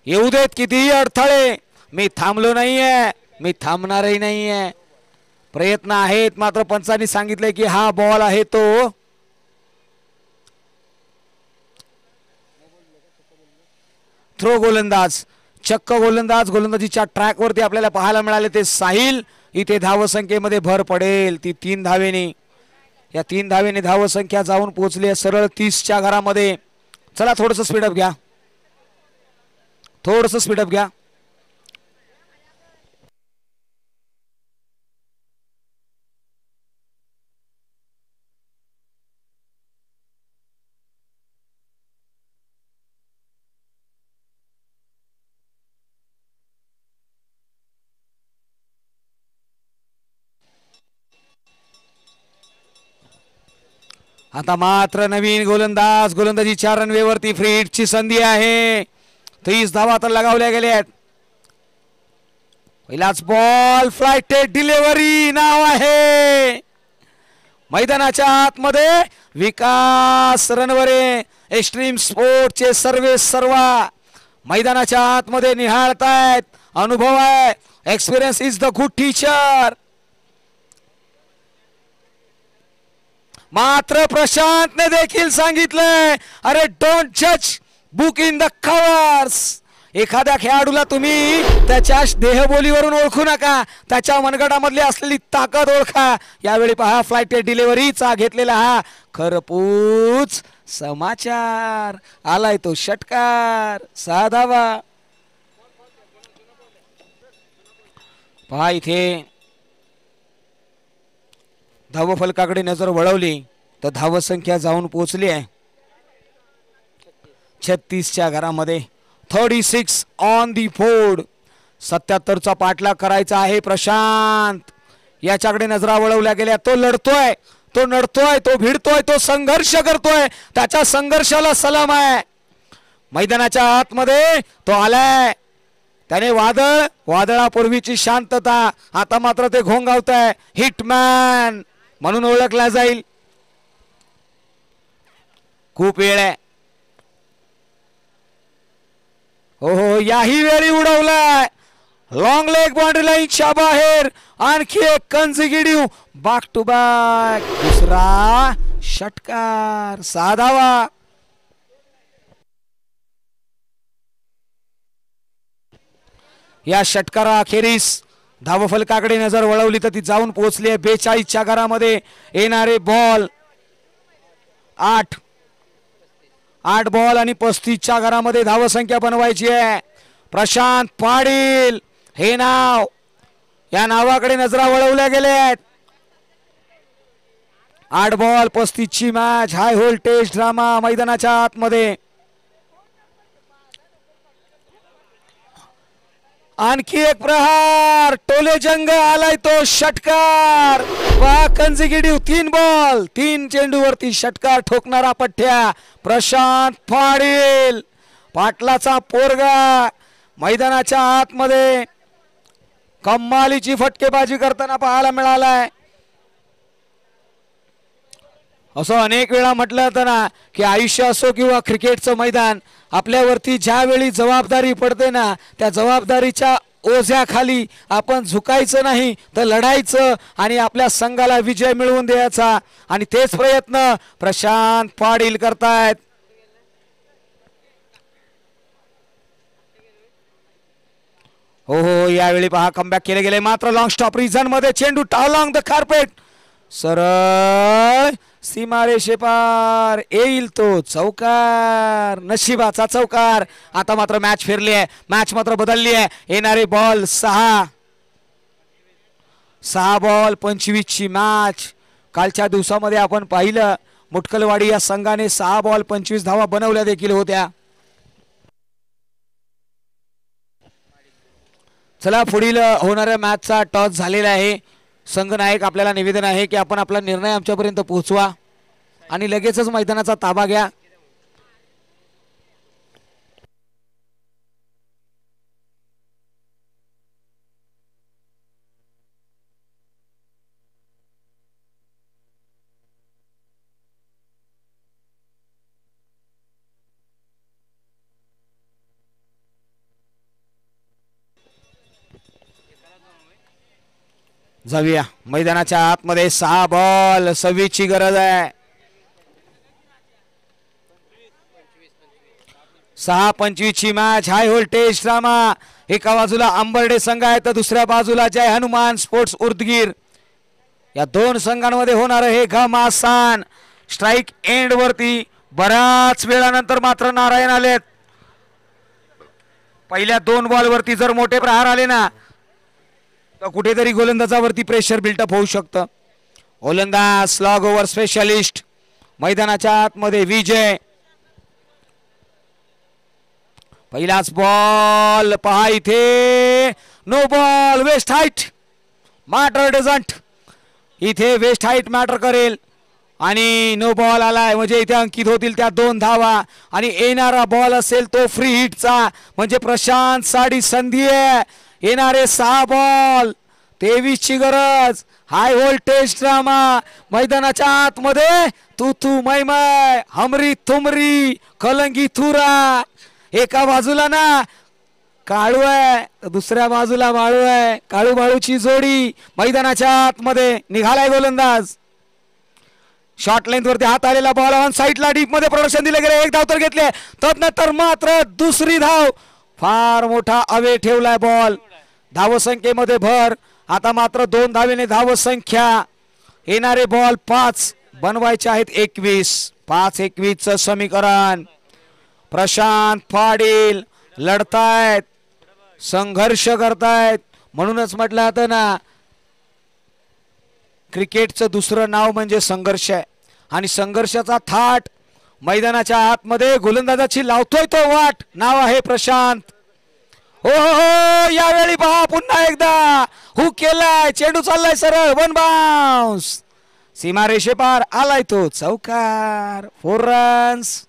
येऊ देत कितीही अडथळे मी थांबलो नाहीये मी थांबणारही नाहीये. प्रयत्न आहेत मात्र पंचांनी सांगितले की हा बॉल आहे तो थ्रो गोलंदाज, चक्क गोलंदाज. गोलंदाजीच्या ट्रॅक वरती आपल्याला पाहायला मिळाले ते साहिल. इथे धावसंख्येमध्ये भर पडेल ती 3 धावेने. या 3 धावेने धावसंख्या जाऊन पोहोचली सरळ 30च्या घरामध्ये. चला थोडंसं स्पीडअप घ्या, थोडंसं स्पीडअप घ्या. आता मात्र नवीन गोलंदाज. गोलंदाजीच्या रनवेवरती फ्री हिटची संधी आहे. 30 धावा तर लगावल्या गेल्या आहेत. पहिलाच बॉल, फ्लायटेड डिलिव्हरी नाव आहे. मैदानाच्या आतमध्ये विकास रनवरे एक्स्ट्रीम स्पोर्टचे सर्वे सर्वा मैदानाच्या आतमध्ये निहाळतायत. अनुभव आहे. Experience is the good teacher. मात्र प्रशांतने देखील सांगितलंय, अरे डोंट जज बुक इन द कव्हर्स. एखाद्या खेळाडूला तुम्ही त्याच्या देहबोलीवरून ओळखू नका, त्याच्या मनगटामधली असलेली ताकद ओळखा. यावेळी पहा फ्लायटेड डिलिव्हरीचा घेतलेला हा खरपूस समाचार. आलाय तो षटकार, 6 धावा. पहा इथे धावफलकाकडे नजर वळवली तर धावसंख्या जाऊन पोहोचली आहे 36च्या घरामध्ये. 36 ऑन दी बोर्ड. 77चा पाठलाग करायचा आहे प्रशांत. याच्याकडे नजरा वळवल्या गेल्या. तो लढतोय, तो नडतोय, तो भिडतोय, तो संघर्ष करतोय. त्याच्या संघर्षाला सलाम आहे. मैदानाच्या आतमध्ये तो आलाय. त्याने वादळापूर्वीची शांतता आता मात्र ते घोंगावतंय. हिटमॅन म्हणून ओळखला जाईल. खूप वेळ आहे. हो, याही वेळी उडवलाय. लॉंग लेग बाउंड्री लाईनच्या बाहेर. आणखी एक कन्झिक्युटिव्ह बॅक टू बॅक दुसरा षटकार, 6 धावा. या षटकारा अखेरीस धावफलकाकडे नजर वळवली तर ती जाऊन पोहोचली आहे 42च्या घरामध्ये. येणारे बॉल 8 बॉल आणि 35च्या घरामध्ये धावसंख्या बनवायची आहे. प्रशांत पाटील हे नाव, या नावाकडे नजरा वळवल्या गेल्या आहेत. 8 बॉल 35ची मॅच. हाय व्होल्टेज ड्रामा मैदानाच्या आतमध्ये. आणखी एक प्रहार. टोले जंग आलाय तो षटकार. कन्झिक्युटिव्ह 3 बॉल 3 चेंडूवरती षटकार ठोकणारा पठ्या प्रशांत पाटील. पाटलाचा पोरगा मैदानाच्या आतमध्ये कमालीची फटकेबाजी करताना पाहायला मिळालाय. असं अनेक वेळा म्हटलं होतं ना की आयुष्य असो किंवा क्रिकेटचं मैदान, आपल्यावरती ज्यावेळी जबाबदारी पडते ना त्या जबाबदारीच्या ओझ्याखाली आपण झुकायचं नाही तर लढायचं आणि आपल्या संघाला विजय मिळवून द्यायचा. आणि तेच प्रयत्न प्रशांत पाटील करतायत. हो, यावेळी पहा कमबॅक केले गेले. मात्र लॉंग स्टॉप रिझन मध्ये चेंडू अलॉंग द कार्पेट सरळ सीमारेषेपार येईल तो चौकार. नशिबाचा चौकार. आता मात्र मॅच फिरली आहे, मॅच मात्र बदलली आहे. येणारे बॉल 6 बॉल 25ची मॅच. कालच्या दिवसामध्ये आपण पाहिलं मुटकलवाडी या संघाने 6 बॉल 25 धावा बनवल्या देखील होत्या. चला पुढील होणाऱ्या मॅचचा टॉस झालेला आहे. संघनायक आपल्याला निवेदन आहे की आपण आपला निर्णय आमच्यापर्यंत पोहोचवा आणि लगेचच मैदानाचा ताबा घ्या. जाऊया मैदानाच्या आतमध्ये. 6 बॉल 26ची गरज आहे. 6-25 ची मॅच. High voltage drama. एका बाजूला अंबर्डे संघ आहे तर दुसऱ्या बाजूला जय हनुमान स्पोर्ट्स उदगीर. या दोन संघांमध्ये होणार हे घमासान. स्ट्राइक एंड वरती बऱ्याच वेळानंतर मात्र नारायण आलेत. पहिल्या 2 बॉल वरती जर मोठे प्रहार आले ना तर कुठेतरी गोलंदाजावरती प्रेशर बिल्टअप होऊ शकतं. गोलंदाज स्लॉग ओव्हर स्पेशलिस्ट मैदानाच्या आतमध्ये विजय. पहिलाच बॉल पहा इथे no ball. Waist height matter doesn't. इथे वेस्ट हाईट मॅटर करेल आणि नो बॉल आलाय म्हणजे इथे अंकित होतील त्या 2 धावा आणि येणारा बॉल असेल तो फ्री हिटचा म्हणजे प्रशांत साठी संधी आहे. येणारे 6 बॉल 23 ची गरज. हाय व्होल्टेज ड्रामा मैदानाच्या आतमध्ये तू तू मै मै हमरी तुमरी कलंगी थुरा. एका बाजूला ना काळू आहे दुसऱ्या बाजूला बाळू आहे. काळू बाळूची जोडी मैदानाच्या आतमध्ये. निघालाय गोलंदाज. शॉर्ट लेंथ वरती हात आलेला बॉल ऑन साईडला डीप मध्ये प्रोडक्शन दिले गेले. 1 धाव तर घेतले तदनंतर मात्र दुसरी धाव. फार मोठा अवे ठेवलाय बॉल. धावसंख्येमध्ये भर. आता मात्र 2 धावेने धावसंख्या. येणारे बॉल 5 बनवायचे आहेत 21. 5-21 च समीकरण. प्रशांत पाटील लढतायत संघर्ष करतायत. म्हणूनच म्हटलं जातं ना क्रिकेटचं दुसरं नाव म्हणजे संघर्ष आहे आणि संघर्षाचा थाट मैदानाच्या आतमध्ये गोलंदाजाची लावतोय तो वाट. नाव आहे प्रशांत. हो हो हो यावेळी पहा पुन्हा एकदा हुक केलाय. चेंडू चाललाय सरळ 1 बाउन्स. सीमा रेषेपार आलाय तो चौकार. 4 रन्स.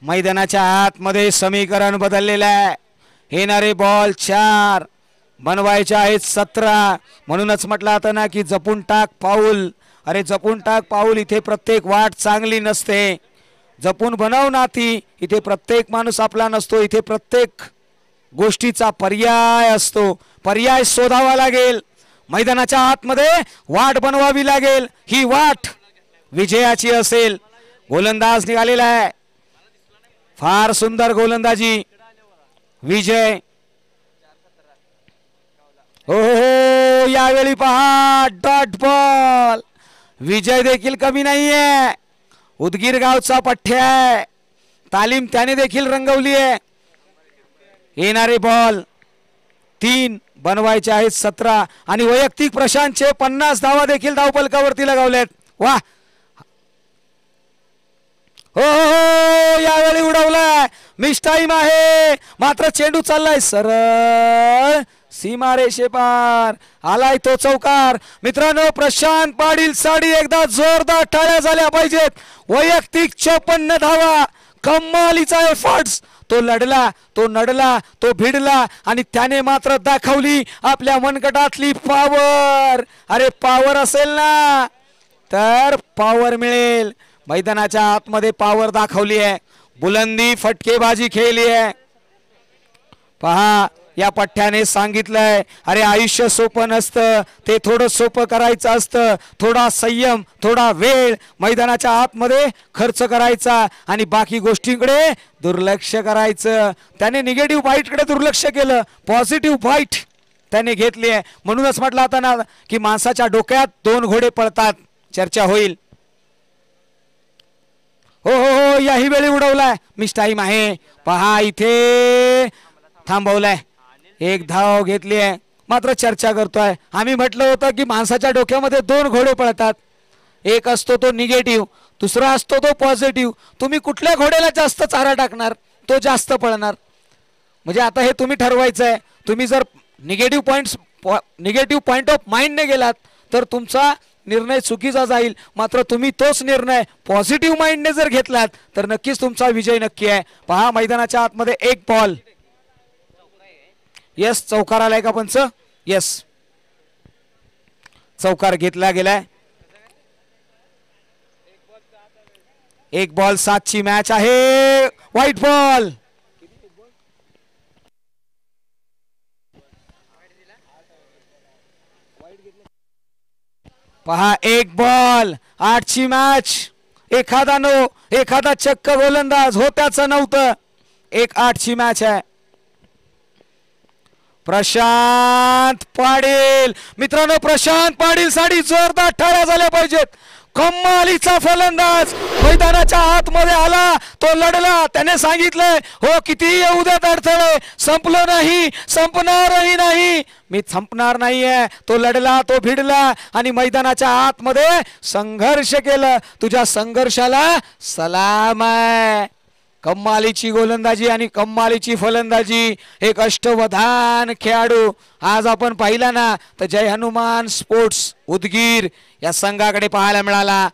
मैदानाच्या आतमध्ये समीकरण बदललेलं आहे. येणारे बॉल 4 बनवायचे आहेत 17. म्हणूनच म्हटलं आता ना की जपून टाक पाऊल. अरे जपून टाक पाऊल. इथे प्रत्येक वाट चांगली नसते. जपून बनव ना ती. इथे प्रत्येक माणूस आपला नसतो. इथे प्रत्येक गोष्टीचा पर्याय असतो. पर्याय शोधावा लागेल. मैदानाच्या आतमध्ये वाट बनवावी लागेल. ही वाट विजयाची असेल. गोलंदाज निघालेला आहे. फार सुंदर गोलंदाजी विजय. हो हो यावेळी पहा डॉट बॉल. विजय देखील कमी नाहीये. उदगीर गावचा पठ्या आहे. तालीम त्याने देखील रंगवली आहे. येणारे बॉल 3 बनवायचे आहेत 17 आणि वैयक्तिक प्रशांतचे 50 धावा देखील धावफलकावरती लगावलेत. वा हो हो यावेळी उडवलाय. मिस टाइम आहे मात्र चेंडू चाललाय सरळ सीमा रेषेपार. आलाय तो चौकार. मित्रांनो प्रशांत पाटील साठी एकदा जोरदार टाळ्या झाल्या पाहिजेत. वैयक्तिक 54 धावा. कमालीचा एफर्ट्स. तो लढला तो नडला तो भिडला आणि त्याने मात्र दाखवली आपल्या मनगटातली पॉवर. अरे पॉवर असेल ना तर पॉवर मिळेल. मैदानाच्या आतमध्ये पॉवर दाखवली आहे. बुलंदी फटकेबाजी खेळली आहे. पहा या पठ्याने सांगितलंय अरे आयुष्य सोपं नसतं. ते थोडं सोपं करायचं असतं. थोडा संयम थोडा वेळ मैदानाच्या आतमध्ये खर्च करायचा आणि बाकी गोष्टींकडे दुर्लक्ष करायचं. त्याने निगेटिव्ह बाईटकडे दुर्लक्ष केलं. पॉझिटिव्ह बाईट त्याने घेतली आहे. म्हणूनच म्हटलं आता ना की माणसाच्या डोक्यात 2 घोडे पळतात. चर्चा होईल. हो हो हो याही वेळी उडवलाय. मिस टाइम आहे. पहा इथे थांबवलाय. 1 धाव घेतली आहे मात्र चर्चा करतोय. आम्ही म्हटलं होतं की माणसाच्या डोक्यामध्ये 2 घोडे पळतात. एक असतो तो निगेटिव्ह दुसरा असतो तो पॉझिटिव्ह. तुम्ही कुठल्या घोड्याला जास्त चारा टाकणार तो जास्त पळणार. म्हणजे आता हे तुम्ही ठरवायचं आहे. तुम्ही जर निगेटिव्ह पॉइंट ऑफ माइंडने गेलात तर तुमचा निर्णय चुकीचा जाईल. मात्र तुम्ही तोच निर्णय पॉझिटिव्ह माइंडने जर घेतलात तर नक्कीच तुमचा विजय नक्की आहे. पहा मैदानाच्या आतमध्ये 1 बॉल. यस चौकार आलाय का पंच. यस चौकार घेतला गेलाय. 1 बॉल 7 ची मॅच आहे. White ball. पहा एक बॉल 8ची मॅच. एखादा चक्क गोलंदाज होत्याचं नव्हतं. 8ची मॅच आहे. प्रशांत पाटील मित्रांनो, प्रशांत पाटील साठी जोरदार टाळ्या झाल्या पाहिजेत. कमालीचा फलंदाज मैदानाच्या आतमध्ये आला, तो लढला. त्याने सांगितलंय हो किती येऊ द्यात अडथळे, संपलं नाही, संपणारही नाही, मी संपणार नाहीये. तो लढला, तो भिडला आणि मैदानाच्या आतमध्ये संघर्ष केलं. तुझ्या संघर्षाला सलाम आहे. कमालीची गोलंदाजी आणि कमालीची फलंदाजी. एक अष्टवधान खेळाडू आज आपण पाहिला ना, तर जय हनुमान स्पोर्ट्स उदगीर या संघाकडे पाहायला मिळाला.